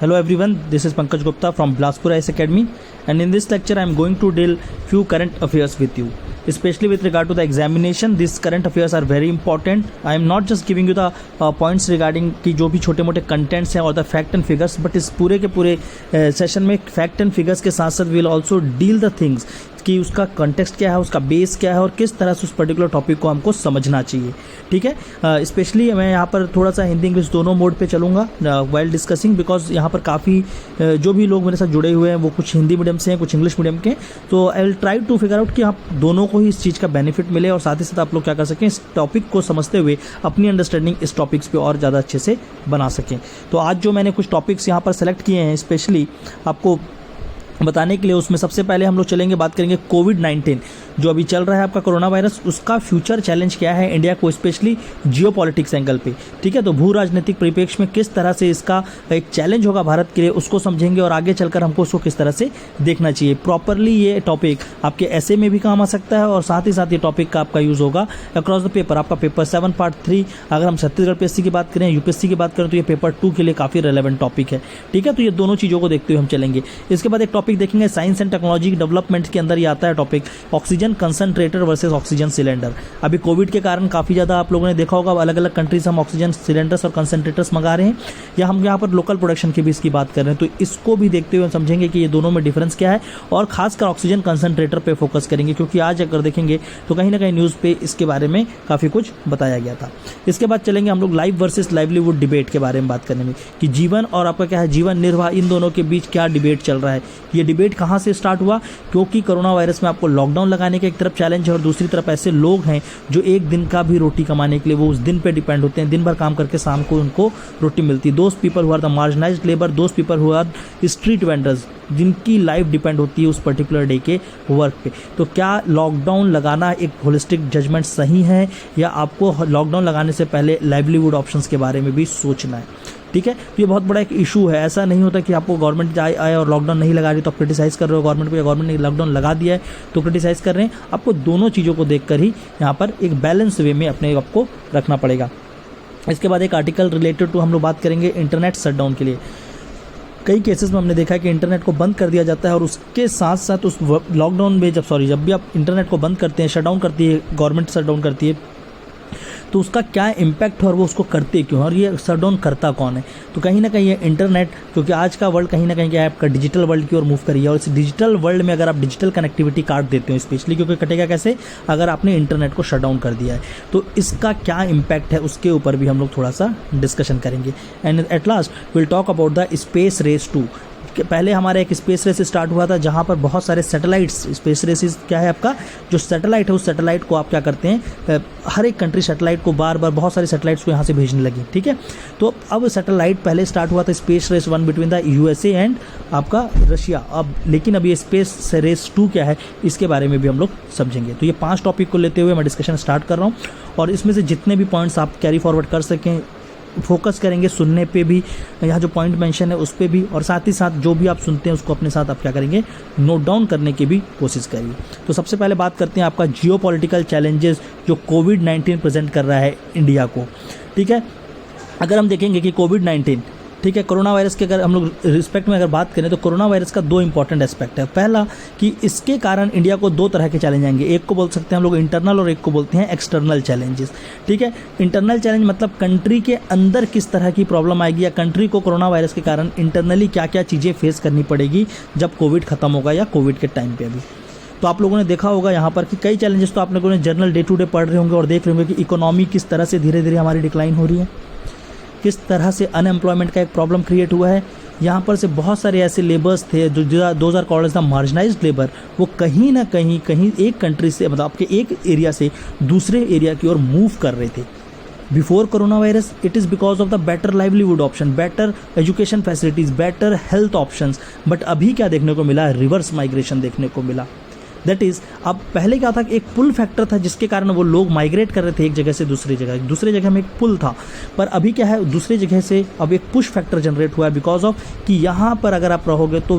Hello everyone, this is Pankaj Gupta from Bilaspur IAS Academy, and in this lecture I am going to deal few current affairs with you, especially with regard to the examination. These current affairs are very important. I am not just giving you the points regarding कि जो भी छोटे मोटे contents हैं और the fact and figures, but इस पूरे के पूरे सेशन में fact and figures के साथ साथ will also deal the things कि उसका कॉन्टेक्स्ट क्या है, उसका बेस क्या है और किस तरह से उस पर्टिकुलर टॉपिक को हमको समझना चाहिए। ठीक है, स्पेशली मैं यहाँ पर थोड़ा सा हिंदी इंग्लिश दोनों मोड पे चलूँगा वाइल डिस्कसिंग, बिकॉज यहाँ पर काफ़ी जो भी लोग मेरे साथ जुड़े हुए हैं वो कुछ हिंदी मीडियम से हैं, कुछ इंग्लिश मीडियम के। तो I will try to figure out कि आप दोनों को ही इस चीज़ का बेनिफिट मिले और साथ ही साथ आप लोग क्या कर सकें, इस टॉपिक को समझते हुए अपनी अंडरस्टैंडिंग इस टॉपिक्स पे और ज़्यादा अच्छे से बना सकें। तो आज जो मैंने कुछ टॉपिक्स यहाँ पर सेलेक्ट किए हैं स्पेशली आपको बताने के लिए, उसमें सबसे पहले हम लोग चलेंगे, बात करेंगे कोविड-19 जो अभी चल रहा है आपका कोरोना वायरस, उसका फ्यूचर चैलेंज क्या है इंडिया को, स्पेशली जियोपॉलिटिक्स एंगल पे। ठीक है, तो भू राजनीतिक परिप्रेक्ष्य में किस तरह से इसका एक चैलेंज होगा भारत के लिए, उसको समझेंगे और आगे चलकर हमको उसको किस तरह से देखना चाहिए प्रॉपरली। ये टॉपिक आपके ऐसे में भी काम आ सकता है और साथ ही साथ ये टॉपिक का आपका यूज़ होगा अक्रॉस द पेपर। आपका पेपर 7 पार्ट 3 अगर हम छत्तीसगढ़ पीएससी की बात करें, यूपीएससी की बात करें, तो ये पेपर 2 के लिए काफ़ी रेलेवेंट टॉपिक है। ठीक है, तो ये दोनों चीज़ों को देखते हुए हम चलेंगे। इसके बाद एक टॉपिक देखेंगे साइंस एंड टेक्नोलॉजी डेवलपमेंट के अंदर ये आता है topic oxygen concentrator versus oxygen cylinder. अभी कोविड के कारण काफ़ी ज़्यादा आप लोगों ने देखा होगा अलग अलग कंट्रीज हम ऑक्सीजन सिलेंडर्स और कंसंट्रेटर्स मंगा रहे हैं, या हम यहाँ पर लोकल प्रोडक्शन की भी इसकी बात कर रहे हैं। तो इसको भी देखते हुए हम समझेंगे कि ये दोनों में डिफरेंस क्या है और खासकर ऑक्सीजन कंसंट्रेटर पे फोकस करेंगे, क्योंकि आज अगर देखेंगे तो कहीं ना कहीं न्यूज़ पे इसके बारे में काफ़ी कुछ बताया गया था। इसके बाद चलेंगे हम लोग लाइफ वर्सेस लाइवलीहुड डिबेट के बारे में बात करने में, कि जीवन और आपका क्या है जीवन निर्वाह, इन दोनों के बीच क्या डिबेट चल रहा है। ये डिबेट कहाँ से स्टार्ट हुआ, क्योंकि कोरोना वायरस में आपको लॉकडाउन लगाने का एक तरफ चैलेंज है और दूसरी तरफ ऐसे लोग हैं जो एक दिन का भी रोटी कमाने के लिए वो उस दिन पे डिपेंड होते हैं, दिन भर काम करके शाम को उनको रोटी मिलती है। Those people who are the marginalised labour, those people who are street vendors, जिनकी लाइफ डिपेंड होती है उस पर्टिकुलर डे के वर्क पे। तो क्या लॉकडाउन लगाना एक होलिस्टिक जजमेंट सही है, या आपको लॉकडाउन लगाने से पहले लाइवलीहुड ऑप्शंस के बारे में भी सोचना है। ठीक है, तो ये बहुत बड़ा एक इशू है। ऐसा नहीं होता कि आपको गवर्नमेंट आए और लॉकडाउन नहीं लगा रही तो आप क्रिटिसाइज़ कर रहे हो गवर्नमेंट को, या गवर्नमेंट ने लॉकडाउन लगा दिया है तो क्रिटिसाइज़ कर रहे हैं। आपको दोनों चीज़ों को देखकर ही यहाँ पर एक बैलेंस वे में अपने आपको रखना पड़ेगा। इसके बाद एक आर्टिकल रिलेटेड टू हम लोग बात करेंगे इंटरनेट शटडाउन के लिए। कई केसेस में हमने देखा है कि इंटरनेट को बंद कर दिया जाता है और उसके साथ साथ उस लॉकडाउन में जब भी आप इंटरनेट को बंद करते हैं, शटडाउन करती है गवर्नमेंट, शटडाउन करती है, तो उसका क्या इम्पैक्ट है और वो उसको करते क्यों, और ये शटडाउन करता कौन है। तो कहीं ना कहीं ये इंटरनेट, क्योंकि आज का वर्ल्ड कहीं ना कहीं क्या है आपका डिजिटल वर्ल्ड की ओर मूव करी है, और इस डिजिटल वर्ल्ड में अगर आप डिजिटल कनेक्टिविटी काट देते हो स्पेशली, क्योंकि कटेगा कैसे, अगर आपने इंटरनेट को शटडाउन कर दिया है, तो इसका क्या इम्पैक्ट है उसके ऊपर भी हम लोग थोड़ा सा डिस्कशन करेंगे। And at last will talk about the space race 2। पहले हमारा एक स्पेस रेस स्टार्ट हुआ था जहां पर बहुत सारे सैटेलाइट्स, स्पेस रेस क्या है आपका जो सैटेलाइट है, उस सैटेलाइट को आप क्या करते हैं, हर एक कंट्री सैटेलाइट को बार बार बहुत सारे सैटेलाइट्स को यहाँ से भेजने लगी। ठीक है, तो अब सैटेलाइट पहले स्टार्ट हुआ था space race 1 between the USA and आपका रशिया। अब लेकिन अब ये स्पेस रेस 2 क्या है इसके बारे में भी हम लोग समझेंगे। तो ये 5 टॉपिक को लेते हुए मैं डिस्कशन स्टार्ट कर रहा हूँ, और इसमें से जितने भी पॉइंट्स आप कैरी फॉरवर्ड कर सकें फोकस करेंगे, सुनने पे भी, यहाँ जो पॉइंट मेंशन है उस पे भी, और साथ ही साथ जो भी आप सुनते हैं उसको अपने साथ आप क्या करेंगे, नोट डाउन करने की भी कोशिश करिए। तो सबसे पहले बात करते हैं आपका जियोपॉलिटिकल चैलेंजेस जो कोविड-19 प्रेजेंट कर रहा है इंडिया को। ठीक है, अगर हम देखेंगे कि कोविड-19, ठीक है, कोरोना वायरस के अगर हम लोग रिस्पेक्ट में अगर बात करें तो कोरोना वायरस का 2 इंपॉर्टेंट एस्पेक्ट है। पहला कि इसके कारण इंडिया को 2 तरह के चैलेंज आएंगे, एक को बोल सकते हैं हम लोग इंटरनल और एक को बोलते हैं एक्सटर्नल चैलेंजेस। ठीक है, इंटरनल चैलेंज मतलब कंट्री के अंदर किस तरह की प्रॉब्लम आएगी, या कंट्री को कोरोना वायरस के कारण इंटरनली क्या क्या चीज़ें फेस करनी पड़ेगी जब कोविड खत्म होगा या कोविड के टाइम पे। अभी तो आप लोगों ने देखा होगा यहाँ पर कि कई चैलेंजेस तो आप लोगों ने जर्नल डे टू डे पढ़ रहे होंगे और देख रहे होंगे कि इकोनॉमी किस तरह से धीरे धीरे हमारी डिक्लाइन हो रही है, किस तरह से अनएम्प्लॉयमेंट का एक प्रॉब्लम क्रिएट हुआ है। यहाँ पर से बहुत सारे ऐसे लेबर्स थे जो those are called as the marginalised labour, वो कहीं ना कहीं एक कंट्री से, मतलब आपके एक एरिया से दूसरे एरिया की ओर मूव कर रहे थे। Before corona virus it is because of the better livelihood option, better education facilities, better health options, but अभी क्या देखने को मिला, रिवर्स माइग्रेशन देखने को मिला। दैट इज़, अब पहले क्या था, एक पुल फैक्टर था जिसके कारण वो लोग माइग्रेट कर रहे थे एक जगह से दूसरी जगह में एक पुल था, पर अभी क्या है, दूसरी जगह से अब एक पुश फैक्टर जनरेट हुआ है, बिकॉज ऑफ कि यहाँ पर अगर आप रहोगे तो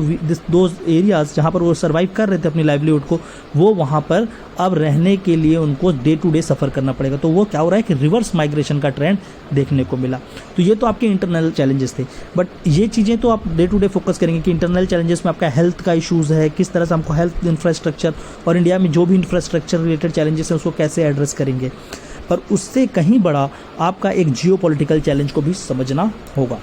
दोज एरियाज जहाँ पर वो सर्वाइव कर रहे थे अपनी लाइवलीहुड को, वो वहाँ पर अब रहने के लिए उनको डे टू डे सफ़र करना पड़ेगा। तो वो क्या हो रहा है कि रिवर्स माइग्रेशन का ट्रेंड देखने को मिला। तो ये तो आपके इंटरनल चैलेंजेस थे, बट ये चीज़ें तो आप डे टू डे फोकस करेंगे कि इंटरनल चैलेंजेस में आपका हेल्थ का इशूज़ है, किस तरह से हमको हेल्थ इंफ्रास्ट्रक्चर और इंडिया में जो भी इंफ्रास्ट्रक्चर रिलेटेड चैलेंजेस हैं उसको कैसे एड्रेस करेंगे। पर उससे कहीं बड़ा आपका एक जियो पॉलिटिकल चैलेंज को भी समझना होगा।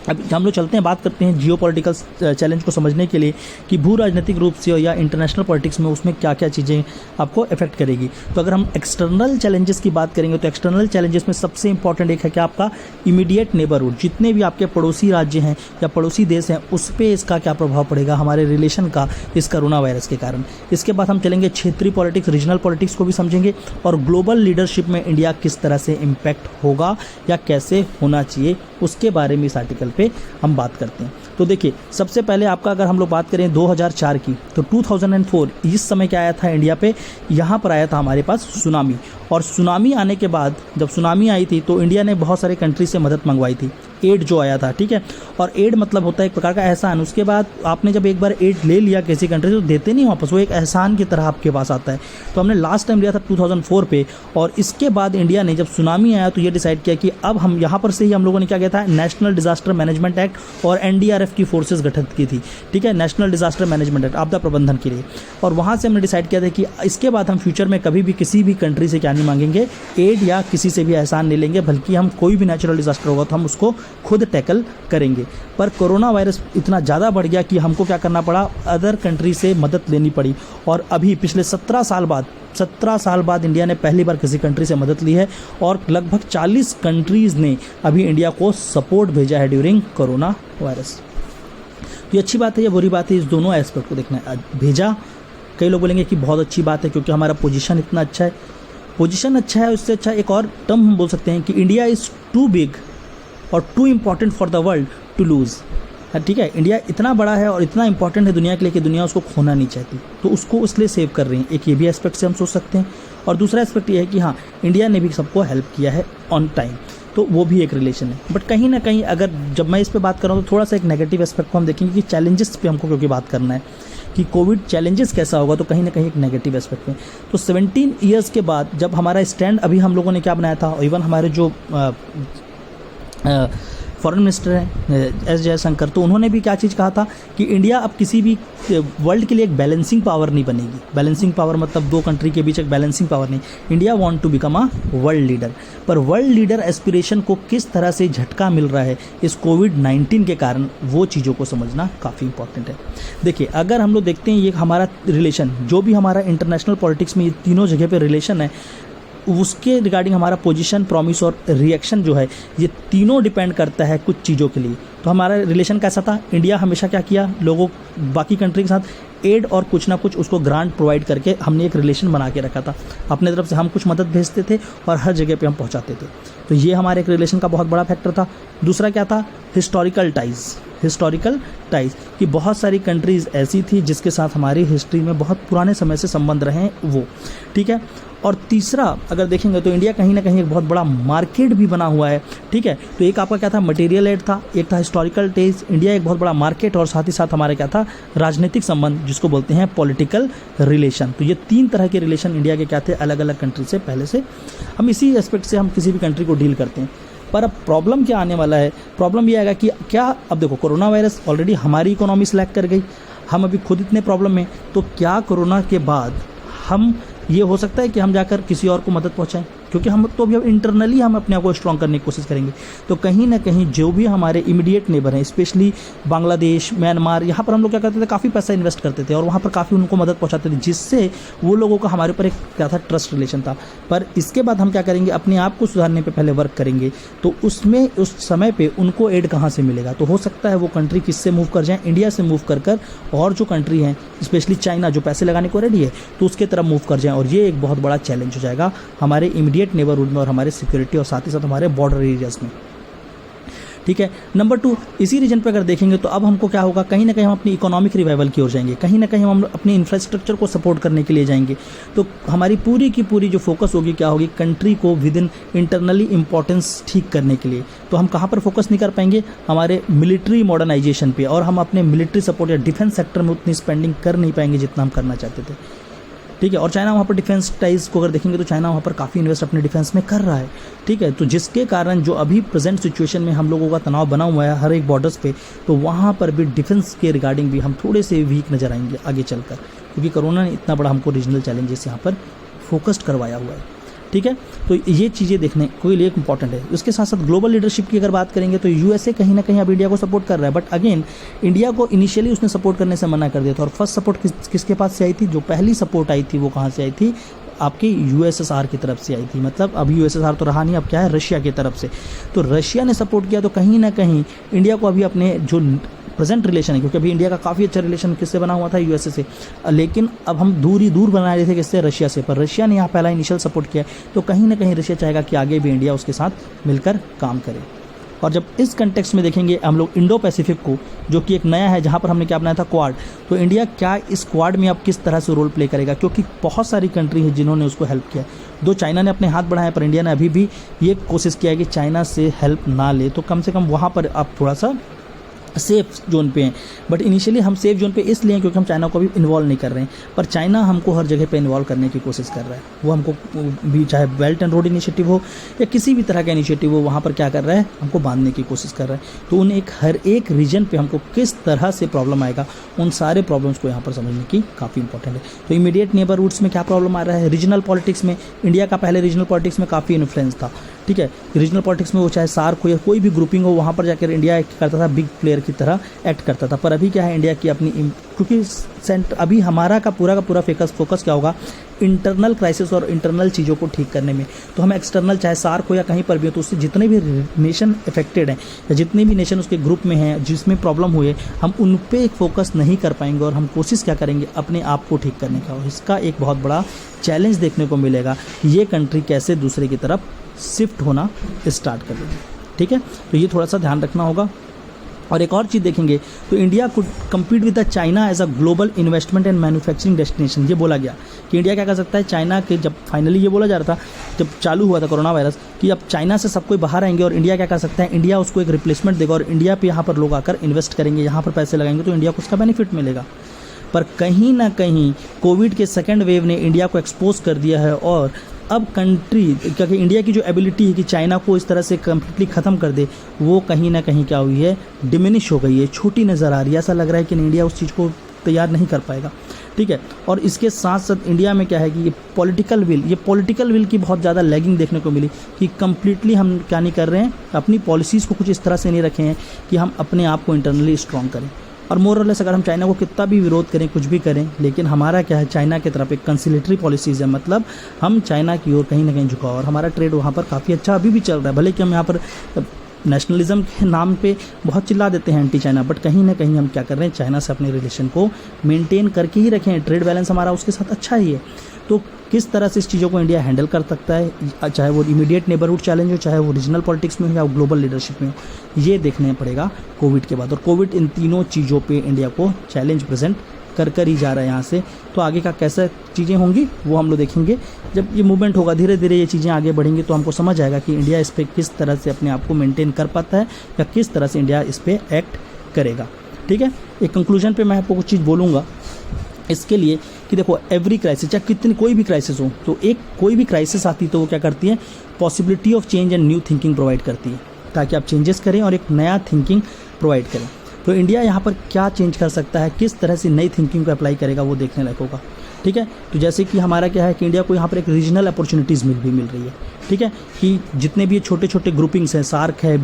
अब हम लोग चलते हैं, बात करते हैं जियो पॉलिटिकल चैलेंज को समझने के लिए कि भू राजनीतिक रूप से या इंटरनेशनल पॉलिटिक्स में उसमें क्या क्या चीज़ें आपको इफेक्ट करेगी। तो अगर हम एक्सटर्नल चैलेंजेस की बात करेंगे तो एक्सटर्नल चैलेंजेस में सबसे इंपॉर्टेंट एक है कि आपका इमीडिएट नेबरहुड, जितने भी आपके पड़ोसी राज्य हैं या पड़ोसी देश हैं उस पर इसका क्या प्रभाव पड़ेगा हमारे रिलेशन का इस कोरोना वायरस के कारण। इसके बाद हम चलेंगे क्षेत्रीय पॉलिटिक्स, रीजनल पॉलिटिक्स को भी समझेंगे और ग्लोबल लीडरशिप में इंडिया किस तरह से इम्पैक्ट होगा या कैसे होना चाहिए उसके बारे में इस आर्टिकल पे हम बात करते हैं। तो देखिए, सबसे पहले आपका अगर हम लोग बात करें 2004 की, तो 2004 इस समय क्या आया था इंडिया पे, यहाँ पर आया था हमारे पास सुनामी। और सुनामी आने के बाद जब सुनामी आई थी तो इंडिया ने बहुत सारे कंट्री से मदद मंगवाई थी, एड जो आया था, ठीक है। और एड मतलब होता है एक प्रकार का एहसान। उसके बाद आपने जब एक बार एड ले लिया किसी कंट्री से तो देते नहीं वापस, वो एक एहसान की तरह आपके पास आता है। तो हमने लास्ट टाइम लिया था 2004 पे, और इसके बाद इंडिया ने जब सुनामी आया तो ये डिसाइड किया कि अब हम यहाँ पर से ही हम लोगों ने क्या किया था, नेशनल डिजास्टर मैनेजमेंट एक्ट और एनडीआरएफ की फोर्सेज गठित की थी, ठीक है, नेशनल डिजास्टर मैनेजमेंट एक्ट, आपदा प्रबंधन के लिए। और वहाँ से हमने डिसाइड किया था कि इसके बाद हम फ्यूचर में कभी भी किसी भी कंट्री से क्या नहीं मांगेंगे, एड या किसी से भी एहसान नहीं लेंगे, बल्कि हम कोई भी नेचुरल डिजास्टर होगा तो हम उसको खुद टैकल करेंगे। पर कोरोना वायरस इतना ज़्यादा बढ़ गया कि हमको क्या करना पड़ा, अदर कंट्री से मदद लेनी पड़ी। और अभी पिछले 17 साल बाद इंडिया ने पहली बार किसी कंट्री से मदद ली है और लगभग 40 कंट्रीज़ ने अभी इंडिया को सपोर्ट भेजा है ड्यूरिंग कोरोना वायरस। ये अच्छी बात है या बुरी बात है, इस दोनों एस्पेक्ट को देखना है। भेजा, कई लोग बोलेंगे कि बहुत अच्छी बात है क्योंकि हमारा पोजीशन इतना अच्छा है। पोजीशन अच्छा है, उससे अच्छा एक और टर्म हम बोल सकते हैं कि इंडिया इज़ टू बिग और too important for the world to lose. ठीक है, इंडिया इतना बड़ा है और इतना इंपॉर्टेंट है दुनिया के लिए कि दुनिया उसको खोना नहीं चाहती, तो उसको इसलिए सेव कर रही है। एक ये भी एस्पेक्ट से हम सोच सकते हैं। और दूसरा एस्पेक्ट ये है कि हाँ, इंडिया ने भी सबको हेल्प किया है ऑन टाइम, तो वो भी एक रिलेशन है। बट कहीं ना कहीं अगर जब मैं इस पर बात कर रहा हूँ तो थोड़ा सा एक नेगेटिव एस्पेक्ट को हम देखेंगे कि चैलेंजेस पे हमको क्योंकि बात करना है कि कोविड चैलेंजेस कैसा होगा, तो कहीं ना कहीं एक नेगेटिव एस्पेक्ट में। तो 17 ईयर्स के बाद जब हमारा स्टैंड अभी हम लोगों ने क्या बनाया था, इवन हमारे जो फॉरेन मिनिस्टर हैं एस जयशंकर, तो उन्होंने भी क्या चीज़ कहा था कि इंडिया अब किसी भी वर्ल्ड के लिए एक बैलेंसिंग पावर नहीं बनेगी। बैलेंसिंग पावर मतलब दो कंट्री के बीच एक बैलेंसिंग पावर नहीं। India want to become a world leader. पर वर्ल्ड लीडर एस्पिरेशन को किस तरह से झटका मिल रहा है इस कोविड-19 के कारण, वो चीज़ों को समझना काफ़ी इंपॉर्टेंट है। देखिए, अगर हम लोग देखते हैं ये हमारा रिलेशन, जो भी हमारा इंटरनेशनल पॉलिटिक्स में ये तीनों जगह पे रिलेशन है, उसके रिगार्डिंग हमारा पोजीशन, प्रॉमिस और रिएक्शन जो है, ये तीनों डिपेंड करता है कुछ चीज़ों के लिए। तो हमारा रिलेशन कैसा था, इंडिया हमेशा क्या किया, लोगों बाकी कंट्री के साथ एड और कुछ ना कुछ उसको ग्रांट प्रोवाइड करके हमने एक रिलेशन बना के रखा था। अपने तरफ से हम कुछ मदद भेजते थे और हर जगह पे हम पहुंचाते थे। तो ये हमारे एक रिलेशन का बहुत बड़ा फैक्टर था। दूसरा क्या था, हिस्टोरिकल टाइज कि बहुत सारी कंट्रीज़ ऐसी थी जिसके साथ हमारी हिस्ट्री में बहुत पुराने समय से संबंध रहे हैं वो, ठीक है। और तीसरा अगर देखेंगे तो इंडिया कहीं ना कहीं एक बहुत बड़ा मार्केट भी बना हुआ है, ठीक है। तो एक आपका क्या था, मटेरियल एड था, एक था हिस्टोरिकल टेज। इंडिया एक बहुत बड़ा मार्केट और साथ ही साथ हमारे क्या था, राजनीतिक संबंध, जिसको बोलते हैं पॉलिटिकल रिलेशन। तो ये तीन तरह के रिलेशन इंडिया के क्या थे, अलग अलग कंट्री से पहले से। हम इसी एस्पेक्ट से हम किसी भी कंट्री को डील करते हैं। पर अब प्रॉब्लम क्या आने वाला है, प्रॉब्लम ये आएगा कि क्या, अब देखो कोरोना वायरस ऑलरेडी हमारी इकोनॉमी स्लैग कर गई, हम अभी खुद इतने प्रॉब्लम में, तो क्या कोरोना के बाद हम ये हो सकता है कि हम जाकर किसी और को मदद पहुंचाएं, क्योंकि हम तो अभी इंटरनली हम अपने आप को स्ट्रॉन्ग करने की कोशिश करेंगे। तो कहीं ना कहीं जो भी हमारे इमीडिएट नेबर हैं, स्पेशली बांग्लादेश, म्यांमार, यहाँ पर हम लोग क्या करते थे, काफ़ी पैसा इन्वेस्ट करते थे और वहाँ पर काफ़ी उनको मदद पहुँचाते थे, जिससे वो लोगों का हमारे ऊपर एक क्या था, ट्रस्ट रिलेशन था। पर इसके बाद हम क्या करेंगे, अपने आप को सुधारने पर पहले वर्क करेंगे। तो उसमें उस समय पर उनको एड कहाँ से मिलेगा, तो हो सकता है वो कंट्री किससे मूव कर जाए, इंडिया से मूव कर कर और जो कंट्री हैं स्पेशली चाइना जो पैसे लगाने को रेडी है, तो उसके तरफ मूव कर जाएँ। और ये एक बहुत बड़ा चैलेंज हो जाएगा हमारे इमीडिएट नेबरहुड में और हमारे सिक्योरिटी और साथ ही साथ हमारे बॉर्डर एरियाज में, ठीक है। नंबर 2, इसी रीजन पे अगर देखेंगे तो अब हमको क्या होगा, कहीं ना कहीं हम अपनी इकोनॉमिक रिवाइवल की ओर जाएंगे, कहीं ना कहीं हम अपनी इंफ्रास्ट्रक्चर को सपोर्ट करने के लिए जाएंगे। तो हमारी पूरी की पूरी जो फोकस होगी क्या होगी, कंट्री को विद इन इंटरनली इंपॉर्टेंस ठीक करने के लिए। तो हम कहाँ पर फोकस नहीं कर पाएंगे, हमारे मिलिट्री मॉडर्नाइजेशन पे, और हम अपने मिलिट्री सपोर्ट या डिफेंस सेक्टर में उतनी स्पेंडिंग कर नहीं पाएंगे जितना हम करना चाहते थे। ठीक है। और चाइना वहाँ पर डिफेंस टाइज को अगर देखेंगे तो चाइना वहाँ पर काफ़ी इन्वेस्ट अपने डिफेंस में कर रहा है, ठीक है। तो जिसके कारण जो अभी प्रेजेंट सिचुएशन में हम लोगों का तनाव बना हुआ है हर एक बॉर्डर्स पे, तो वहाँ पर भी डिफेंस के रिगार्डिंग भी हम थोड़े से वीक नज़र आएंगे आगे चलकर, क्योंकि कोरोना ने इतना बड़ा हमको रीजनल चैलेंजेस यहाँ पर फोकस्ड करवाया हुआ है, ठीक है। तो ये चीज़ें देखने के लिए इंपॉर्टेंट है। उसके साथ साथ ग्लोबल लीडरशिप की अगर बात करेंगे तो यूएसए कहीं ना कहीं अब इंडिया को सपोर्ट कर रहा है, बट अगेन इंडिया को इनिशियली उसने सपोर्ट करने से मना कर दिया था। और फर्स्ट सपोर्ट किसके पास से आई थी? जो पहली सपोर्ट आई थी वो कहाँ से आई थी? आपकी यूएसएसआर की तरफ से आई थी। मतलब अब यूएसएसआर तो रहा नहीं, अब क्या है, रशिया की तरफ से। तो रशिया ने सपोर्ट किया, तो कहीं ना कहीं इंडिया को अभी अपने जो प्रेजेंट रिलेशन है, क्योंकि अभी इंडिया का काफ़ी अच्छा रिलेशन किससे बना हुआ था? यूएसए से, लेकिन अब हम दूर बना रहे थे किससे? रशिया से। पर रशिया ने यहाँ पहला इनिशियल सपोर्ट किया, तो कहीं ना कहीं रशिया चाहेगा कि आगे भी इंडिया उसके साथ मिलकर काम करे। और जब इस कंटेक्स्ट में देखेंगे हम लोग इंडो पैसिफिक को, जो कि एक नया है, जहाँ पर हमने क्या बनाया था? क्वाड। तो इंडिया क्या इस क्वाड में अब किस तरह से रोल प्ले करेगा? क्योंकि बहुत सारी कंट्री है जिन्होंने उसको हेल्प किया। दो चाइना ने अपने हाथ बढ़ाए, पर इंडिया ने अभी भी ये कोशिश किया है कि चाइना से हेल्प ना ले, तो कम से कम वहाँ पर आप थोड़ा सा सेफ जोन पे हैं। बट इनिशियली हम सेफ जोन पे इसलिए हैं क्योंकि हम चाइना को भी इन्वॉल्व नहीं कर रहे हैं, पर चाइना हमको हर जगह पे इन्वॉल्व करने की कोशिश कर रहा है। वो हमको भी, चाहे बेल्ट एंड रोड इनिशिएटिव हो या किसी भी तरह का इनिशिएटिव हो, वहाँ पर क्या कर रहा है? हमको बांधने की कोशिश कर रहा है। तो उन हर एक रीजन पे हमको किस तरह से प्रॉब्लम आएगा, उन सारे प्रॉब्लम्स को यहाँ पर समझने की काफ़ी इंपॉर्टेंट है। तो इमीडिएट नेबरहुड्स में क्या प्रॉब्लम आ रहा है? रीजनल पॉलिटिक्स में इंडिया का पहले रीजनल पॉलिटिक्स में काफ़ी इन्फ्लुएंस था, ठीक है। रीजनल पॉलिटिक्स में वो चाहे सार्क हो या कोई भी ग्रुपिंग हो, वहाँ पर जाकर इंडिया एक्ट करता था, बिग प्लेयर की तरह एक्ट करता था। पर अभी क्या है, इंडिया की अपनी, क्योंकि अभी हमारा का पूरा फोकस क्या होगा? इंटरनल क्राइसिस और इंटरनल चीज़ों को ठीक करने में। तो हम एक्सटर्नल चाहे सार्क हो या कहीं पर भी हो, तो उससे जितने भी नेशन अफेक्टेड हैं या जितने भी नेशन उसके ग्रुप में हैं जिसमें प्रॉब्लम हुई है, हम उन पे फोकस नहीं कर पाएंगे और हम कोशिश क्या करेंगे? अपने आप को ठीक करने का। इसका एक बहुत बड़ा चैलेंज देखने को मिलेगा कि ये कंट्री कैसे दूसरे की तरफ शिफ्ट होना स्टार्ट कर देगी, ठीक है। तो ये थोड़ा सा ध्यान रखना होगा। और एक और चीज़ देखेंगे तो India could compete with the China as a global investment and manufacturing destination. ये बोला गया कि इंडिया क्या कर सकता है? चाइना के, जब फाइनली ये बोला जा रहा था, जब चालू हुआ था कोरोना वायरस, कि अब चाइना से सब कोई बाहर आएंगे और इंडिया क्या कर सकता है? इंडिया उसको एक रिप्लेसमेंट देगा और इंडिया पे यहाँ पर लोग आकर इन्वेस्ट करेंगे, यहाँ पर पैसे लगाएंगे, तो इंडिया को उसका बेनिफिट मिलेगा। पर कहीं ना कहीं कोविड के सेकेंड वेव ने इंडिया को एक्सपोज कर दिया है और अब कंट्री, क्योंकि इंडिया की जो एबिलिटी है कि चाइना को इस तरह से कम्प्लीटली ख़त्म कर दे, वो कहीं ना कहीं क्या हुई है? डिमिनिश हो गई है, छोटी नज़र आ रही है। ऐसा लग रहा है कि इंडिया उस चीज़ को तैयार नहीं कर पाएगा, ठीक है। और इसके साथ साथ इंडिया में क्या है कि ये पॉलिटिकल विल की बहुत ज़्यादा लैगिंग देखने को मिली कि कम्प्लीटली हम क्या नहीं कर रहे हैं? अपनी पॉलिसीज़ को कुछ इस तरह से नहीं रखे हैं कि हम अपने आप को इंटरनली स्ट्रॉन्ग करें। और मोरलेस अगर हम चाइना को कितना भी विरोध करें, कुछ भी करें, लेकिन हमारा क्या है? चाइना की तरफ एक कंसिलेटरी पॉलिसीज़ है, मतलब हम चाइना की ओर कहीं ना कहीं झुकाव, और हमारा ट्रेड वहाँ पर काफ़ी अच्छा अभी भी चल रहा है। भले कि हम यहाँ पर नेशनलिज्म के नाम पे बहुत चिल्ला देते हैं एंटी चाइना, बट कहीं ना कहीं हम क्या कर रहे हैं? चाइना से अपने रिलेशन को मेंटेन करके ही रखें। ट्रेड बैलेंस हमारा उसके साथ अच्छा ही है। तो किस तरह से इस चीज़ों को इंडिया हैंडल कर सकता है, चाहे वो इमीडिएट नेबरहुड चैलेंज हो, चाहे वो रीजनल पॉलिटिक्स में हो या ग्लोबल लीडरशिप में हो, ये देखने पड़ेगा कोविड के बाद। और कोविड इन तीनों चीज़ों पे इंडिया को चैलेंज प्रेजेंट कर ही जा रहा है यहाँ से। तो आगे का कैसे चीज़ें होंगी वो हम लोग देखेंगे। जब ये मूवमेंट होगा, धीरे धीरे ये चीज़ें आगे बढ़ेंगी, तो हमको समझ आएगा कि इंडिया इस पर किस तरह से अपने आप को मेंटेन कर पाता है या किस तरह से इंडिया इस पर एक्ट करेगा, ठीक है। एक कंक्लूजन पे मैं आपको कुछ चीज़ बोलूँगा इसके लिए कि देखो, एवरी क्राइसिस, चाहे कितनी कोई भी क्राइसिस हो, तो कोई भी क्राइसिस आती तो वो क्या करती है? Possibility of change and new thinking provide करती है, ताकि आप चेंजेस करें और एक नया थिंकिंग प्रोवाइड करें। तो इंडिया यहाँ पर क्या चेंज कर सकता है, किस तरह से नई थिंकिंग को अप्लाई करेगा, वो देखने लायक होगा, ठीक है। तो जैसे कि हमारा क्या है कि इंडिया को यहाँ पर एक रीजनल अपॉर्चुनिटीज़ मिल रही है, ठीक है, कि जितने भी छोटे छोटे ग्रुपिंग्स हैं, सार्क है,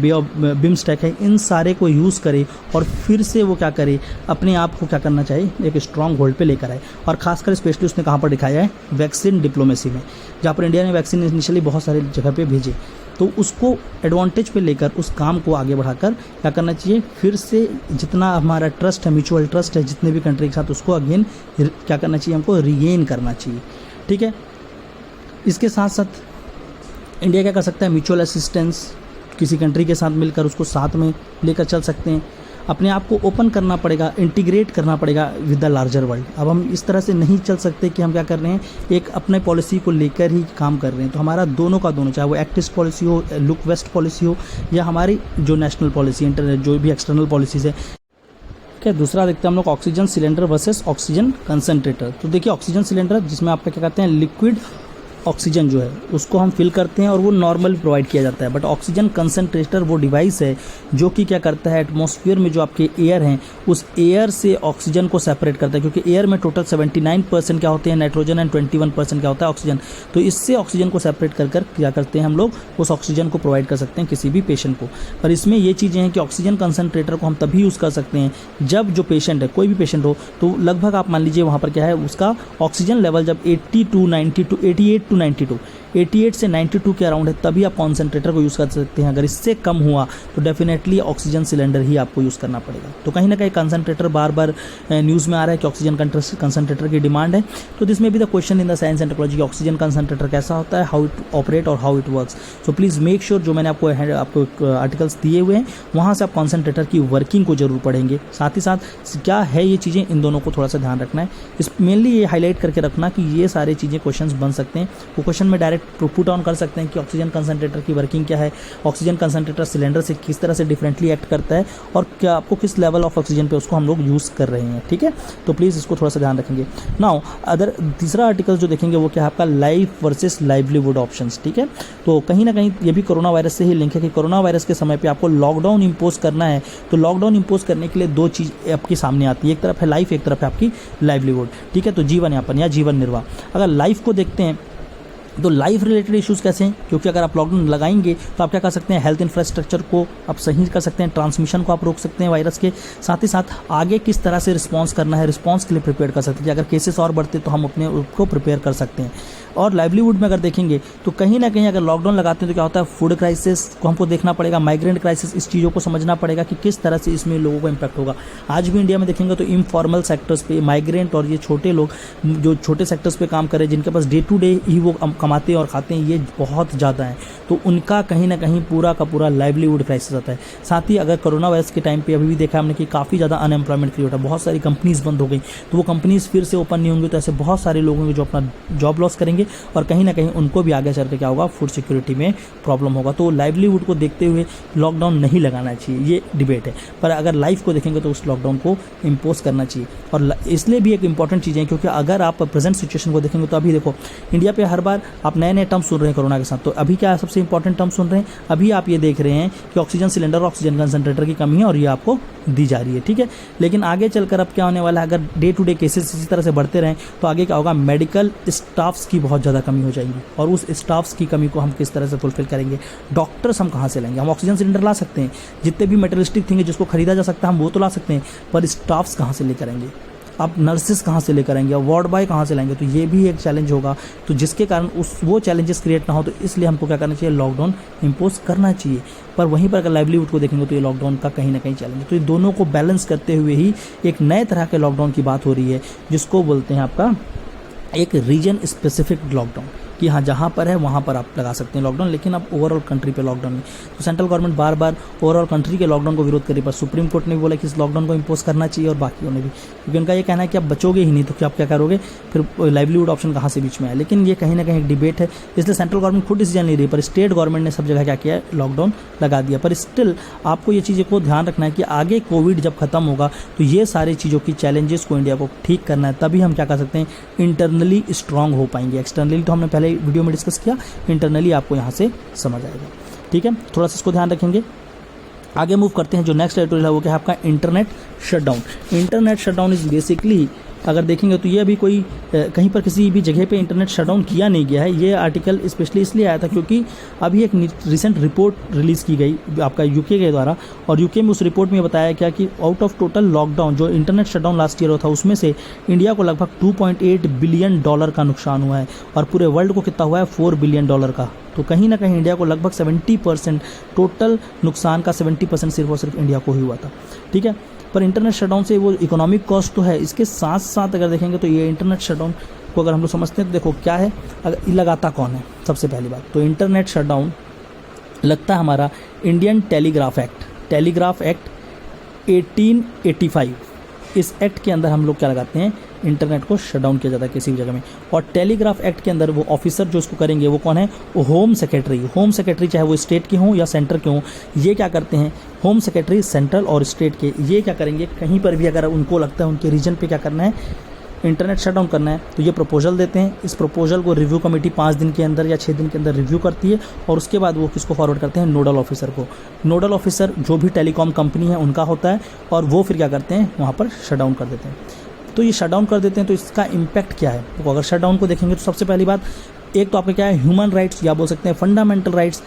बिम्स्टेक है, इन सारे को यूज़ करे और फिर से वो क्या करे? अपने आप को क्या करना चाहिए? एक स्ट्रॉन्ग होल्ड पे लेकर आए। और खासकर स्पेशली उसने कहाँ पर दिखाया है? वैक्सीन डिप्लोमेसी में, जहाँ पर इंडिया ने वैक्सीन इनिशियली बहुत सारे जगह पे भेजे, तो उसको एडवांटेज पे लेकर उस काम को आगे बढ़ाकर क्या करना चाहिए? फिर से जितना हमारा ट्रस्ट है, म्यूचुअल ट्रस्ट है जितने भी कंट्री के साथ, उसको अगेन क्या करना चाहिए? हमको रीगेन करना चाहिए, ठीक है। इसके साथ साथ इंडिया क्या कर सकता है? म्यूचुअल असिस्टेंस, किसी कंट्री के साथ मिलकर उसको साथ में लेकर चल सकते हैं। अपने आप को ओपन करना पड़ेगा, इंटीग्रेट करना पड़ेगा विद द लार्जर वर्ल्ड। अब हम इस तरह से नहीं चल सकते कि हम क्या कर रहे हैं? एक अपने पॉलिसी को लेकर ही काम कर रहे हैं। तो हमारा दोनों का दोनों, चाहे वो एक्ट ईस्ट पॉलिसी हो, लुक वेस्ट पॉलिसी हो, या हमारी जो नेशनल पॉलिसी, जो भी एक्सटर्नल पॉलिसीज़ है, ठीक है, दूसरा देखते हैं हम लोग oxygen cylinder versus oxygen concentrator. तो देखिए ऑक्सीजन सिलेंडर जिसमें आपका क्या कहते हैं लिक्विड ऑक्सीजन जो है उसको हम फिल करते हैं और वो नॉर्मल प्रोवाइड किया जाता है। बट ऑक्सीजन कंसनट्रेटर वो डिवाइस है जो कि क्या करता है एटमॉस्फेयर में जो आपके एयर हैं उस एयर से ऑक्सीजन को सेपरेट करता है, क्योंकि एयर में टोटल 79% क्या होते हैं नाइट्रोजन एंड 21% क्या होता है ऑक्सीजन। तो इससे ऑक्सीजन को सेपरेट कर क्या करते हैं हम लोग उस ऑक्सीजन को प्रोवाइड कर सकते हैं किसी भी पेशेंट को। पर इसमें ये चीज़ें हैं कि ऑक्सीजन कंसनट्रेटर को हम तभी यूज़ कर सकते हैं जब जो पेशेंट है कोई भी पेशेंट हो तो लगभग आप मान लीजिए वहाँ पर क्या है उसका ऑक्सीजन लेवल जब 80 to 92 88 to 92 88 से 92 के अराउंड है तभी आप कॉन्सेंट्रेटर को यूज़ कर सकते हैं। अगर इससे कम हुआ तो डेफिनेटली ऑक्सीजन सिलेंडर ही आपको यूज़ करना पड़ेगा। तो कहीं ना कहीं कंसंट्रेटर बार बार न्यूज़ में आ रहा है कि ऑक्सीजन कंसंट्रेटर की डिमांड है। तो दिस में भी the question in the science and technology oxygen concentrator कैसा होता है, हाउ इट ऑपरेट और how it works. So please make sure जो मैंने आपको आर्टिकल्स दिए हुए हैं वहाँ से आप कॉन्सेंट्रेटर की वर्किंग को जरूर पढ़ेंगे। साथ ही साथ क्या है ये चीज़ें, इन दोनों को थोड़ा सा ध्यान रखना है। इस मेनली ये हाईलाइट करके रखना कि ये सारी चीज़ें क्वेश्चन बन सकते हैं। वो क्वेश्चन में डायरेक्ट पुट ऑन कर सकते हैं कि ऑक्सीजन कंसंट्रेटर की वर्किंग क्या है, ऑक्सीजन कंसंट्रेटर सिलेंडर से किस तरह से डिफरेंटली एक्ट करता है और क्या आपको किस लेवल ऑफ ऑक्सीजन पे उसको हम लोग यूज़ कर रहे हैं। ठीक है, तो प्लीज़ इसको थोड़ा सा ध्यान रखेंगे। नाउ अदर तीसरा आर्टिकल जो देखेंगे वो क्या है आपका लाइफ वर्सेस लाइवलीहुड ऑप्शंस। ठीक है, तो कहीं ना कहीं ये भी कोरोना वायरस से ही लिंक है कि कोरोना वायरस के समय पे आपको लॉकडाउन इंपोज करना है। तो लॉकडाउन इंपोज करने के लिए दो चीज़ आपके सामने आती है, एक तरफ है लाइफ, एक तरफ है आपकी लाइवलीहुड। ठीक है, तो जीवन यापन या जीवन निर्वाह। अगर लाइफ को देखते हैं तो लाइफ रिलेटेड इश्यूज़ कैसे हैं, क्योंकि अगर आप लॉकडाउन लगाएंगे तो आप क्या कर सकते हैं हेल्थ इंफ्रास्ट्रक्चर को आप सही कर सकते हैं, ट्रांसमिशन को आप रोक सकते हैं वायरस के। साथ ही साथ आगे किस तरह से रिस्पॉन्स करना है, रिस्पॉन्स के लिए प्रिपेयर कर सकते हैं। अगर केसेस और बढ़ते तो हम अपने उसको प्रिपेयर कर सकते हैं। और लाइवलीहुड में अगर देखेंगे तो कहीं ना कहीं अगर लॉकडाउन लगाते हैं तो क्या होता है फूड क्राइसिस को हमको देखना पड़ेगा, माइग्रेंट क्राइसिस, इस चीज़ों को समझना पड़ेगा कि किस तरह से इसमें लोगों को इम्पैक्ट होगा। आज भी इंडिया में देखेंगे तो इनफॉर्मल सेक्टर्स पे माइग्रेंट और ये छोटे लोग जो छोटे सेक्टर्स पे काम करें जिनके पास डे टू डे ही वो कमाते हैं और खाते हैं ये बहुत ज़्यादा है, तो उनका कहीं ना कहीं पूरा का पूरा लाइवलीहुड क्राइसिस आता है। साथ ही अगर कोरोना वायरस के टाइम पे अभी भी देखा हमने कि काफ़ी ज़्यादा अनएम्प्लॉयमेंट क्रिएट हुआ, बहुत सारी कंपनीज बंद हो गई, तो वो कंपनीज फिर से ओपन नहीं होंगी, तो ऐसे बहुत सारे लोग होंगे जो अपना जॉब लॉस करेंगे और कहीं ना कहीं उनको भी आगे चल के क्या होगा फूड सिक्योरिटी में प्रॉब्लम होगा। तो लाइवलीहुड को देखते हुए लॉकडाउन नहीं लगाना चाहिए, ये डिबेट है। पर अगर लाइफ को देखेंगे तो उस लॉकडाउन को इम्पोज करना चाहिए। और इसलिए भी एक इंपॉर्टेंट चीज़ है क्योंकि अगर आप प्रेजेंट सिचुएशन को देखेंगे तो अभी देखो इंडिया पे हर बार आप नए नए टर्म्स सुन रहे हैं कोरोना के साथ। तो अभी क्या सबसे इंपॉर्टेंट टर्म सुन रहे हैं, अभी आप ये देख रहे हैं कि ऑक्सीजन सिलेंडर और ऑक्सीजन कंसंट्रेटर की कमी है और ये आपको दी जा रही है। ठीक है, लेकिन आगे चलकर अब क्या होने वाला है, अगर डे टू डे केसेस इसी तरह से बढ़ते रहें तो आगे क्या होगा, मेडिकल स्टाफ्स की बहुत ज़्यादा कमी हो जाएगी। और उस स्टाफ्स की कमी को हम किस तरह से फुलफिल करेंगे, डॉक्टर्स हम कहाँ से लाएंगे। हम ऑक्सीजन सिलेंडर ला सकते हैं, जितने भी मटेरियलिस्टिक थिंग है जिसको खरीदा जा सकता है हम वो तो ला सकते हैं, पर स्टाफ्स कहाँ से लेकर आएंगे, आप नर्सेस कहाँ से लेकर आएंगे, वार्ड बॉय कहाँ से लाएंगे, तो ये भी एक चैलेंज होगा। तो जिसके कारण वो चैलेंजेस क्रिएट ना हो, तो इसलिए हमको क्या करना चाहिए, लॉकडाउन इंपोज करना चाहिए। पर वहीं पर अगर लाइवलीहुड को देखेंगे तो ये लॉकडाउन का कहीं ना कहीं चैलेंज है। तो ये दोनों को बैलेंस करते हुए ही एक नए तरह के लॉकडाउन की बात हो रही है, जिसको बोलते हैं आपका एक रीजन स्पेसिफिक लॉकडाउन, कि हाँ जहाँ पर है वहाँ पर आप लगा सकते हैं लॉकडाउन, लेकिन अब ओवरऑल कंट्री पे लॉकडाउन नहीं। तो सेंट्रल गवर्नमेंट बार बार ओवरऑल कंट्री के लॉकडाउन को विरोध करी, पर सुप्रीम कोर्ट ने भी बोला कि इस लॉकडाउन को इंपोज करना चाहिए और बाकियों ने भी, क्योंकि उनका ये कहना है कि आप बचोगे ही नहीं तो क्या आप क्या करोगे, फिर लाइवलीहुड ऑप्शन कहाँ से बीच में है। लेकिन ये कहीं ना कहीं एक डिबेट है, इसलिए सेंट्रल गवर्नमेंट खुद डिसीजन नहीं रही, पर स्टेट गवर्नमेंट ने सब जगह क्या किया, लॉकडाउन लगा दिया। पर स्टिल आपको ये चीज़ें को ध्यान रखना है कि आगे कोविड जब खत्म होगा तो ये सारी चीज़ों की चैलेंजेस को इंडिया को ठीक करना है, तभी हम क्या कर सकते हैं, इंटरनली स्ट्रांग हो पाएंगे। एक्सटर्नली तो हमने पहले वीडियो में डिस्कस किया, इंटरनली आपको यहाँ से समझ आएगा। ठीक है, थोड़ा सा इसको ध्यान रखेंगे। आगे मूव करते हैं, जो नेक्स्ट एडिटोरियल है वो क्या है आपका internet shutdown. Internet shutdown is basically अगर देखेंगे तो ये अभी कोई कहीं पर किसी भी जगह पे इंटरनेट शटडाउन किया नहीं गया है। ये आर्टिकल स्पेशली इसलिए आया था क्योंकि अभी एक रिसेंट रिपोर्ट रिलीज़ की गई आपका यूके के द्वारा, और यूके में उस रिपोर्ट में बताया गया कि आउट ऑफ टोटल लॉकडाउन जो इंटरनेट शटडाउन लास्ट ईयर था उसमें से इंडिया को लगभग $2.8 बिलियन का नुकसान हुआ है, और पूरे वर्ल्ड को कितना हुआ है, $4 बिलियन का। तो कहीं ना कहीं इंडिया को लगभग 70% टोटल नुकसान का 70% सिर्फ और सिर्फ इंडिया को ही हुआ था। ठीक है, पर इंटरनेट शटडाउन से वो इकोनॉमिक कॉस्ट तो है, इसके साथ साथ अगर देखेंगे तो ये इंटरनेट शटडाउन को अगर हम लोग समझते हैं तो देखो क्या है, अगर लगाता कौन है, सबसे पहली बात तो इंटरनेट शटडाउन लगता है हमारा इंडियन टेलीग्राफ एक्ट 1885 इस एक्ट के अंदर हम लोग क्या लगाते हैं, इंटरनेट को शट डाउन किया जाता है किसी भी जगह में। और टेलीग्राफ एक्ट के अंदर वो ऑफिसर जो इसको करेंगे वो कौन है, वो होम सेक्रेटरी। होम सेक्रेटरी चाहे वो स्टेट के हों या सेंटर के हों, ये क्या करते हैं, होम सेक्रेटरी सेंट्रल और स्टेट के, ये क्या करेंगे, कहीं पर भी अगर उनको लगता है उनके रीजन पे क्या करना है, इंटरनेट शट डाउन करना है, तो ये प्रपोजल देते हैं। इस प्रपोजल को रिव्यू कमेटी 5 दिन के अंदर या 6 दिन के अंदर रिव्यू करती है और उसके बाद वो किसको फॉरवर्ड करते हैं, नोडल ऑफिसर को। नोडल ऑफिसर जो भी टेलीकॉम कंपनी है उनका होता है और वो फिर क्या करते हैं, वहाँ पर शट डाउन कर देते हैं। तो ये शट डाउन कर देते हैं, तो इसका इम्पैक्ट क्या है, तो अगर शट डाउन को देखेंगे तो सबसे पहली बात, एक तो आपका क्या है, ह्यूमन राइट्स या बोल सकते हैं फंडामेंटल राइट्स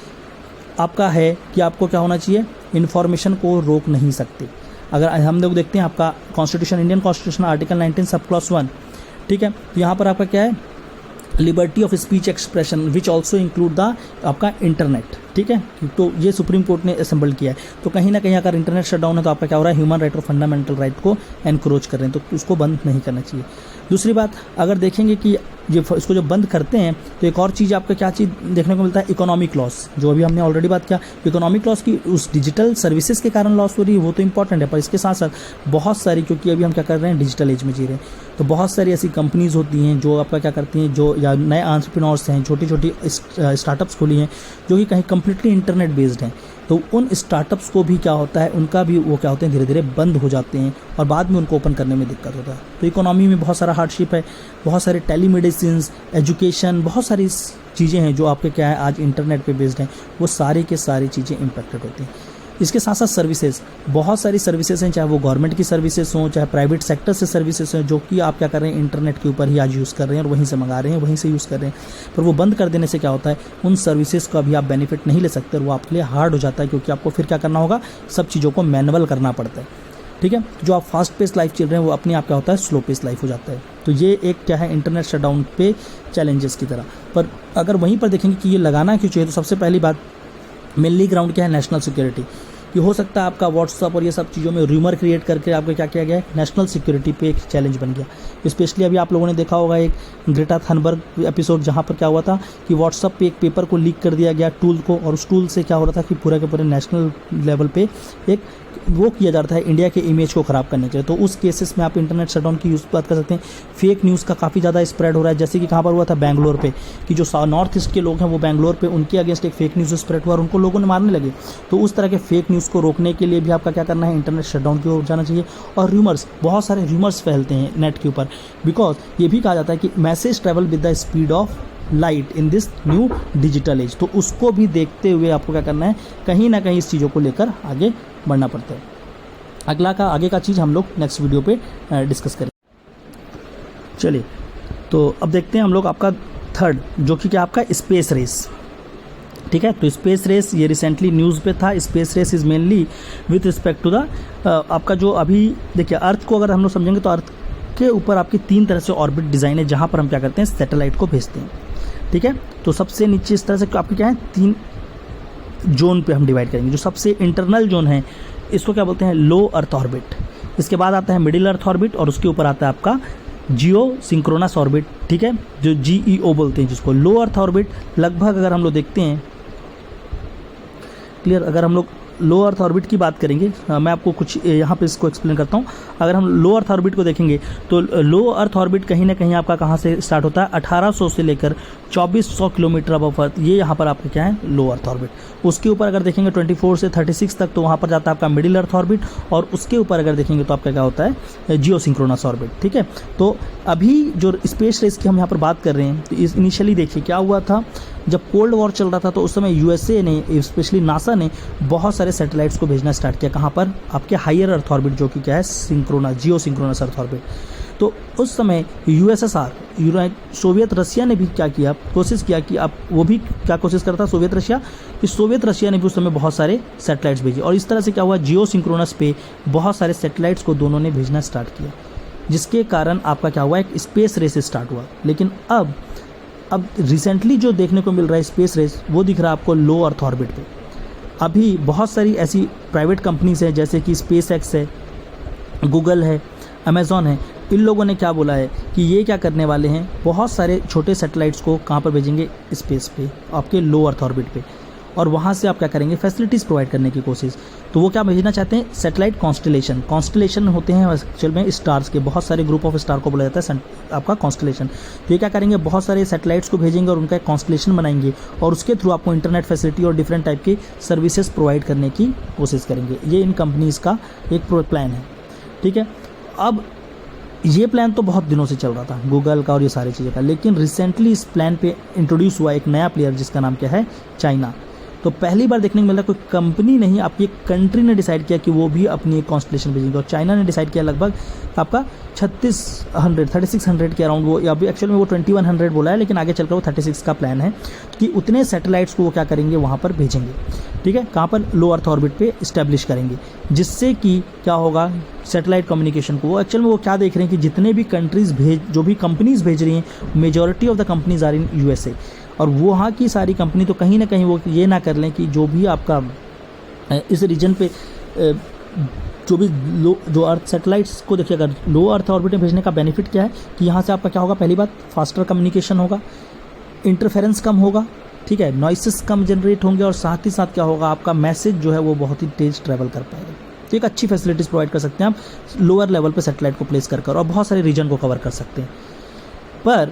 आपका है कि आपको क्या होना चाहिए, इन्फॉर्मेशन को रोक नहीं सकते। अगर हम लोग देखते हैं आपका constitution, Indian constitution article 19 sub clause 1, ठीक है, तो यहाँ पर आपका क्या है, liberty of speech expression which also include the आपका इंटरनेट, ठीक है। तो ये सुप्रीम कोर्ट ने असेंबल किया है। तो कहीं ना कहीं अगर इंटरनेट शट डाउन है तो आपका क्या हो रहा है, ह्यूमन राइट और फंडामेंटल राइट को एनक्रोच कर रहे हैं, तो उसको बंद नहीं करना चाहिए। दूसरी बात, अगर देखेंगे कि ये इसको जब बंद करते हैं तो एक और चीज़ आपको क्या चीज़ देखने को मिलता है, इकोनॉमिक लॉस, जो अभी हमने ऑलरेडी बात किया। इकोनॉमिक लॉस की उस डिजिटल सर्विसेज के कारण लॉस हो रही है, वो तो इंपॉर्टेंट है, पर इसके साथ साथ बहुत सारी, क्योंकि अभी हम क्या कर रहे हैं, डिजिटल एज में जी रहे हैं, तो बहुत सारी ऐसी कंपनीज होती हैं जो आपका क्या करती हैं, जो या नए एंटरप्रेन्योर्स हैं, छोटी छोटी स्टार्टअप्स खोली हैं जो कि कहीं कम्प्लीटली इंटरनेट बेस्ड हैं, तो उन स्टार्टअप्स को भी क्या होता है, उनका भी वो क्या होते हैं, धीरे धीरे बंद हो जाते हैं और बाद में उनको ओपन करने में दिक्कत होता है। तो इकोनॉमी में बहुत सारा हार्डशिप है, बहुत सारे टेलीमेडिसिन, एजुकेशन, बहुत सारी चीज़ें हैं जो आपके क्या है आज इंटरनेट पे बेस्ड हैं, वो सारी के सारी चीज़ें इम्पेक्टेड होती हैं। इसके साथ साथ सर्विसेज, बहुत सारी सर्विसेज हैं, चाहे वो गवर्नमेंट की सर्विसेज हों, चाहे प्राइवेट सेक्टर से सर्विसेज हों, जो कि आप क्या कर रहे हैं, इंटरनेट के ऊपर ही आज यूज़ कर रहे हैं और वहीं से मंगा रहे हैं, वहीं से यूज़ कर रहे हैं। पर वो बंद कर देने से क्या होता है, उन सर्विसेज का भी आप बेनिफिट नहीं ले सकते और वो आपके लिए हार्ड हो जाता है, क्योंकि आपको फिर क्या करना होगा, सब चीज़ों को मैनुअल करना पड़ता है, ठीक है। जो आप फास्ट पेस लाइफ चल रहे हैं वो अपने आप क्या होता है, स्लो पेस लाइफ हो जाता है। तो ये एक क्या है, इंटरनेट शटडाउन पे चैलेंजेस की तरह। पर अगर वहीं पर देखेंगे कि ये लगाना क्यों चाहिए, तो सबसे पहली बात, मेनली ग्राउंड क्या है, नेशनल सिक्योरिटी। कि हो सकता है आपका व्हाट्सअप और ये सब चीज़ों में रूमर क्रिएट करके आपको क्या किया गया है, नेशनल सिक्योरिटी पे एक चैलेंज बन गया। स्पेशली अभी आप लोगों ने देखा होगा एक ग्रेटा थनबर्ग एपिसोड, जहाँ पर क्या हुआ था कि व्हाट्सअप पे एक पेपर को लीक कर दिया गया टूल को, और उस टूल से क्या हो रहा था कि पूरा के पूरे नेशनल लेवल पे एक वो किया जा रहा था इंडिया के इमेज को ख़राब करने के लिए। तो उस केसेस में आप इंटरनेट शटडाउन की यूज़ बात कर सकते हैं। फेक न्यूज़ का काफ़ी ज़्यादा स्प्रेड हो रहा है, जैसे कि कहाँ पर हुआ था, बैंगलोर पे, कि जो नॉर्थ ईस्ट के लोग हैं वो बैंगलोर पे, उनके अगेंस्ट एक फेक न्यूज़ स्प्रेड हुआ और उनको लोगों ने मारने लगे। तो उस तरह के फेक न्यूज़ को रोकने के लिए भी आपका क्या करना है, इंटरनेट शटडाउन की ओर जाना चाहिए। और रूमर्स, बहुत सारे रूमर्स फैलते हैं नेट के ऊपर, बिकॉज ये भी कहा जाता है कि message travel with the speed of light in this new digital age. तो उसको भी देखते हुए आपको क्या करना है, कहीं ना कहीं इस चीज़ों को लेकर आगे बढ़ना पड़ता है। आगे का चीज़ हम लोग नेक्स्ट वीडियो पे डिस्कस करें। चलिए, तो अब देखते हैं हम लोग आपका थर्ड, जो कि क्या आपका स्पेस रेस, ठीक है। तो स्पेस रेस ये रिसेंटली न्यूज़ पे था। Space race is mainly with respect to the आपका जो अभी देखिए, अर्थ को अगर हम लोग समझेंगे तो अर्थ के ऊपर आपकी 3 तरह से ऑर्बिट डिज़ाइन है, जहाँ पर हम क्या करते हैं, सैटेलाइट को भेजते हैं, ठीक है। तो सबसे नीचे इस तरह से आपके क्या है, 3 जोन पे हम डिवाइड करेंगे। जो सबसे इंटरनल जोन है इसको क्या बोलते हैं, लो अर्थ ऑर्बिट। इसके बाद आता है मिडिल अर्थ ऑर्बिट और उसके ऊपर आता है आपका जियो सिंक्रोनस ऑर्बिट, ठीक है, जो GEO बोलते हैं जिसको। लो अर्थ ऑर्बिट लगभग अगर हम लोग देखते हैं, क्लियर, अगर हम लोग लो अर्थ ऑर्बिट की बात करेंगे, मैं आपको कुछ यहाँ पे इसको एक्सप्लेन करता हूँ। अगर हम लो अर्थ ऑर्बिट को देखेंगे तो लो अर्थ ऑर्बिट कहीं ना कहीं आपका कहाँ से स्टार्ट होता है, 1800 से लेकर 2400 किलोमीटर अबव अर्थ, ये यहाँ पर आपका क्या है, लो अर्थ ऑर्बिट। उसके ऊपर अगर देखेंगे 24 से 36 तक, तो वहाँ पर जाता है आपका मिडिल अर्थ ऑर्बिट, और उसके ऊपर अगर देखेंगे तो आपका क्या होता है, जियो सिंक्रोनस ऑर्बिट, ठीक है। तो अभी जो स्पेस रेस की हम यहाँ पर बात कर रहे हैं, तो इनिशियली देखिए क्या हुआ था, जब कोल्ड वॉर चल रहा था तो उस समय USA ने, स्पेशली नासा ने बहुत सारे सैटेलाइट्स को भेजना स्टार्ट किया। कहाँ पर, आपके हायर अर्थ ऑर्बिट, जो कि क्या है, जियो सिंक्रोनस अर्थ ऑर्बिट। तो उस समय USSR, सोवियत रशिया ने भी क्या किया, कोशिश किया कि आप, वो भी क्या कोशिश करता था सोवियत रशिया ने भी उस समय बहुत सारे सैटेलाइट्स भेजे, और इस तरह से क्या हुआ, जियो सिंक्रोनस पे बहुत सारे सैटेलाइट्स को दोनों ने भेजना स्टार्ट किया, जिसके कारण आपका क्या हुआ, एक स्पेस रेस स्टार्ट हुआ। लेकिन अब रिसेंटली जो देखने को मिल रहा है स्पेस रेस, वो दिख रहा है आपको लो अर्थ ऑर्बिट पे। अभी बहुत सारी ऐसी प्राइवेट कंपनीज हैं, जैसे कि SpaceX है, गूगल है, अमेज़ॉन है, इन लोगों ने क्या बोला है कि ये क्या करने वाले हैं, बहुत सारे छोटे सैटेलाइट्स को कहाँ पर भेजेंगे, स्पेस पे, आपके लो अर्थ ऑर्बिट पे, और वहाँ से आप क्या करेंगे, फैसिलिटीज़ प्रोवाइड करने की कोशिश। तो वो क्या भेजना चाहते हैं, सैटेलाइट कॉन्स्टलेशन। कॉन्स्टलेशन होते हैं एक्चुअल में स्टार्स के, बहुत सारे ग्रुप ऑफ स्टार को बोला जाता है आपका कॉन्स्टलेशन। तो ये क्या करेंगे, बहुत सारे सैटेलाइट्स को भेजेंगे और उनका एक कॉन्स्टलेशन बनाएंगे और उसके थ्रू आपको इंटरनेट फैसिलिटी और डिफरेंट टाइप की सर्विसेज प्रोवाइड करने की कोशिश करेंगे। ये इन कंपनीज़ का एक प्लान है, ठीक है। अब ये प्लान तो बहुत दिनों से चल रहा था गूगल का और ये सारी चीज़ें का, लेकिन रिसेंटली इस प्लान पे इंट्रोड्यूस हुआ एक नया प्लेयर जिसका नाम क्या है, चाइना। तो पहली बार देखने को मिला कोई कंपनी नहीं, आपकी एक कंट्री ने डिसाइड किया कि वो भी अपनी एक कॉन्स्टलेशन भेजेंगे। और चाइना ने डिसाइड किया लगभग आपका 3600 के अराउंड, वो या अभी एक्चुअल में वो 2100 बोला है, लेकिन आगे चलकर वो 36 का प्लान है कि उतने सैटेलाइट्स को वो क्या करेंगे, वहाँ पर भेजेंगे, ठीक है। कहाँ पर, लो अर्थ ऑर्बिट पे इस्टेब्लिश करेंगे, जिससे कि क्या होगा, सैटेलाइट कम्युनिकेशन को वो एक्चुअल में वो क्या देख रहे हैं कि जितने भी कंट्रीज़ जो भी कंपनीज़ भेज रही हैं, majority of the companies are in USA। और वहाँ की सारी कंपनी तो कहीं ना कहीं वो ये ना कर लें कि जो भी आपका इस रीजन पे जो भी जो अर्थ सैटेलाइट्स को देखिए, अगर लो अर्थ ऑर्बिट में भेजने का बेनिफिट क्या है कि यहाँ से आपका क्या होगा, पहली बात फास्टर कम्युनिकेशन होगा, इंटरफेरेंस कम होगा, ठीक है, नॉइसेस कम जनरेट होंगे और साथ ही साथ क्या होगा, आपका मैसेज जो है वो बहुत ही तेज ट्रैवल कर पाएगा। तो एक अच्छी फैसिलिटीज़ प्रोवाइड कर सकते हैं आप लोअर लेवल पे सैटेलाइट को प्लेस कर और बहुत सारे रीजन को कवर कर सकते हैं। पर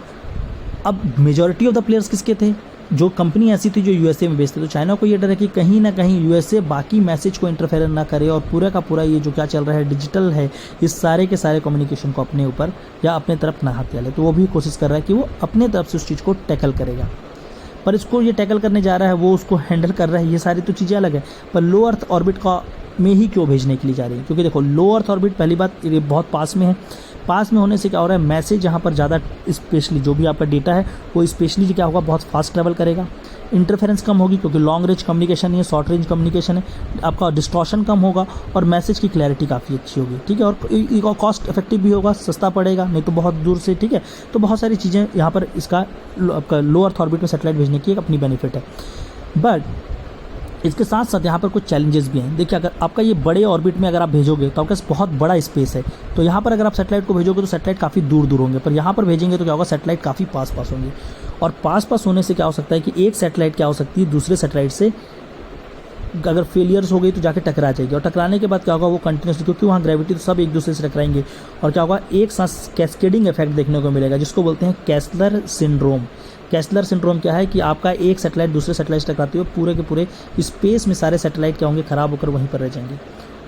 अब मेजॉरिटी ऑफ द प्लेयर्स किसके थे, जो कंपनी ऐसी थी जो USA में बेचते, तो चाइना को ये डर है कि कहीं ना कहीं USA बाकी मैसेज को इंटरफेयर ना करे और पूरा का पूरा ये जो क्या चल रहा है डिजिटल है, इस सारे के सारे कम्युनिकेशन को अपने ऊपर या अपने तरफ ना हाथ ले। तो वो भी कोशिश कर रहा है कि वो अपने तरफ से उस चीज़ को टैकल करेगा। पर इसको ये टैकल करने जा रहा है, वो उसको हैंडल कर रहा है, ये सारी तो चीज़ें अलग है। पर लो अर्थ ऑर्बिट का में ही क्यों भेजने के लिए जा रही है, क्योंकि देखो लो अर्थ ऑर्बिट पहली बात ये बहुत पास में है, पास में होने से क्या हो रहा है, मैसेज यहाँ पर ज़्यादा स्पेशली जो भी आपका डेटा है वो स्पेशली क्या होगा, बहुत फास्ट ट्रैवल करेगा, इंटरफेरेंस कम होगी क्योंकि लॉन्ग रेंज कम्युनिकेशन नहीं है, शॉर्ट रेंज कम्युनिकेशन है, आपका डिस्टॉर्शन कम होगा और मैसेज की क्लैरिटी काफ़ी अच्छी होगी, ठीक है। और कॉस्ट इफेक्टिव भी होगा, सस्ता पड़ेगा, नहीं तो बहुत दूर से, ठीक है। तो बहुत सारी चीज़ें यहाँ पर इसका आपका लो अर्थ ऑर्बिट में सैटेलाइट भेजने की एक अपनी बेनिफिट है। बट इसके साथ साथ यहाँ पर कुछ चैलेंजेस भी हैं। देखिए, अगर आपका ये बड़े ऑर्बिट में अगर आप भेजोगे तो आपके पास बहुत बड़ा स्पेस है, तो यहाँ पर अगर आप सैटेलाइट को भेजोगे तो सैटेलाइट काफ़ी दूर दूर होंगे, पर यहाँ पर भेजेंगे तो क्या होगा, सैटेलाइट काफ़ी पास पास होंगे। और पास पास होने से क्या हो सकता है कि एक सैटेलाइट क्या हो सकती है दूसरे सैटेलाइट से अगर फेलियर्स हो गई तो जाके टकरा जाएगी, और टकराने के बाद क्या होगा, वो कंटिन्यूसली, क्योंकि वहाँ ग्रेविटी तो सब एक दूसरे से टकराएंगे, और क्या होगा, एक साथ कैस्केडिंग इफेक्ट देखने को मिलेगा, जिसको बोलते हैं कैसलर सिंड्रोम। कैसलर सिंड्रोम क्या है कि आपका एक सैटेलाइट दूसरे सैटेलाइट से टकराते हुए पूरे के पूरे स्पेस में सारे सैटेलाइट क्या होंगे, खराब होकर वहीं पर रह जाएंगे,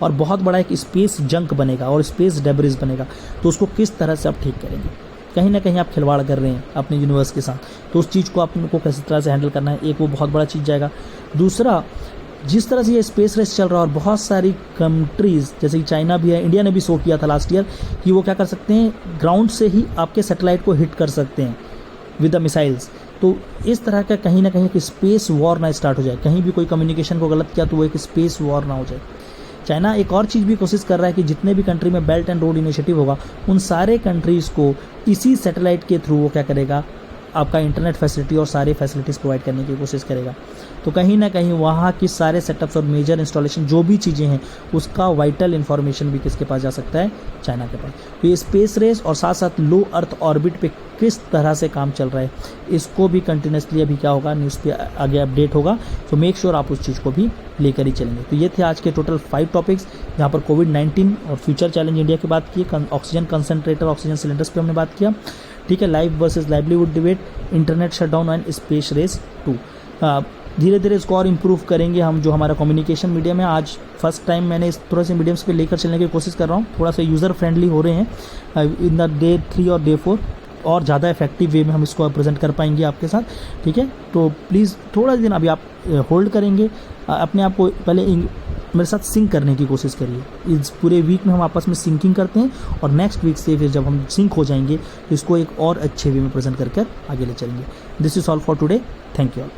और बहुत बड़ा एक स्पेस जंक बनेगा और स्पेस डेब्रिस बनेगा। तो उसको किस तरह से आप ठीक करेंगे, कहीं ना कहीं आप खिलवाड़ कर रहे हैं अपने यूनिवर्स के साथ, तो उस चीज़ को आपको किस तरह से हैंडल करना है, एक वो बहुत बड़ा चीज़ जाएगा। दूसरा, जिस तरह से ये स्पेस रेस चल रहा है और बहुत सारी कंट्रीज़ जैसे कि चाइना भी है, इंडिया ने भी शो किया था लास्ट ईयर कि वो क्या कर सकते हैं, ग्राउंड से ही आपके सैटेलाइट को हिट कर सकते हैं विद द मिसाइल्स। तो इस तरह का कहीं ना कहीं एक स्पेस वॉर ना स्टार्ट हो जाए, कहीं भी कोई कम्युनिकेशन को गलत किया तो वो एक स्पेस वॉर ना हो जाए। चाइना एक और चीज़ भी कोशिश कर रहा है कि जितने भी कंट्री में बेल्ट एंड रोड इनिशिएटिव होगा, उन सारे कंट्रीज़ को इसी सैटेलाइट के थ्रू वो क्या करेगा, आपका इंटरनेट फैसिलिटी और सारे फैसिलिटीज़ प्रोवाइड करने की कोशिश करेगा। तो कहीं ना कहीं वहाँ की सारे सेटअप्स और मेजर इंस्टॉलेशन जो भी चीज़ें हैं उसका वाइटल इन्फॉर्मेशन भी किसके पास जा सकता है, चाइना के पास। तो ये स्पेस रेस और साथ साथ लो अर्थ ऑर्बिट पे किस तरह से काम चल रहा है, इसको भी कंटिन्यूसली अभी क्या होगा, न्यूज़ पे आगे अपडेट होगा। तो मेक श्योर आप उस चीज़ को भी लेकर ही चलेंगे। तो ये थे आज के टोटल 5 टॉपिक्स, जहाँ पर कोविड-19 और फ्यूचर चैलेंज इंडिया की बात की, ऑक्सीजन कंसनट्रेटर, ऑक्सीजन सिलेंडर्स पे हमने बात किया, ठीक है, life versus livelihood debate, internet shutdown and space race 2। धीरे धीरे इसको और इम्प्रूव करेंगे हम, जो हमारा कम्युनिकेशन मीडियम है। आज फर्स्ट टाइम मैंने इस थोड़ा से मीडियम्स पे लेकर चलने की कोशिश कर रहा हूँ, थोड़ा सा यूज़र फ्रेंडली हो रहे हैं इन द डे 3 और डे 4, और ज़्यादा इफेक्टिव वे में हम इसको प्रेजेंट कर पाएंगे आपके साथ, ठीक है। तो प्लीज़ थोड़ा दिन अभी आप होल्ड करेंगे, अपने आप को पहले मेरे साथ सिंक करने की कोशिश करिए। इस पूरे वीक में हम आपस में सिंकिंग करते हैं, और नेक्स्ट वीक से फिर जब हम सिंक हो जाएंगे तो इसको एक और अच्छे वे में प्रेजेंट करके आगे ले चलेंगे। This is all for today, thank you all.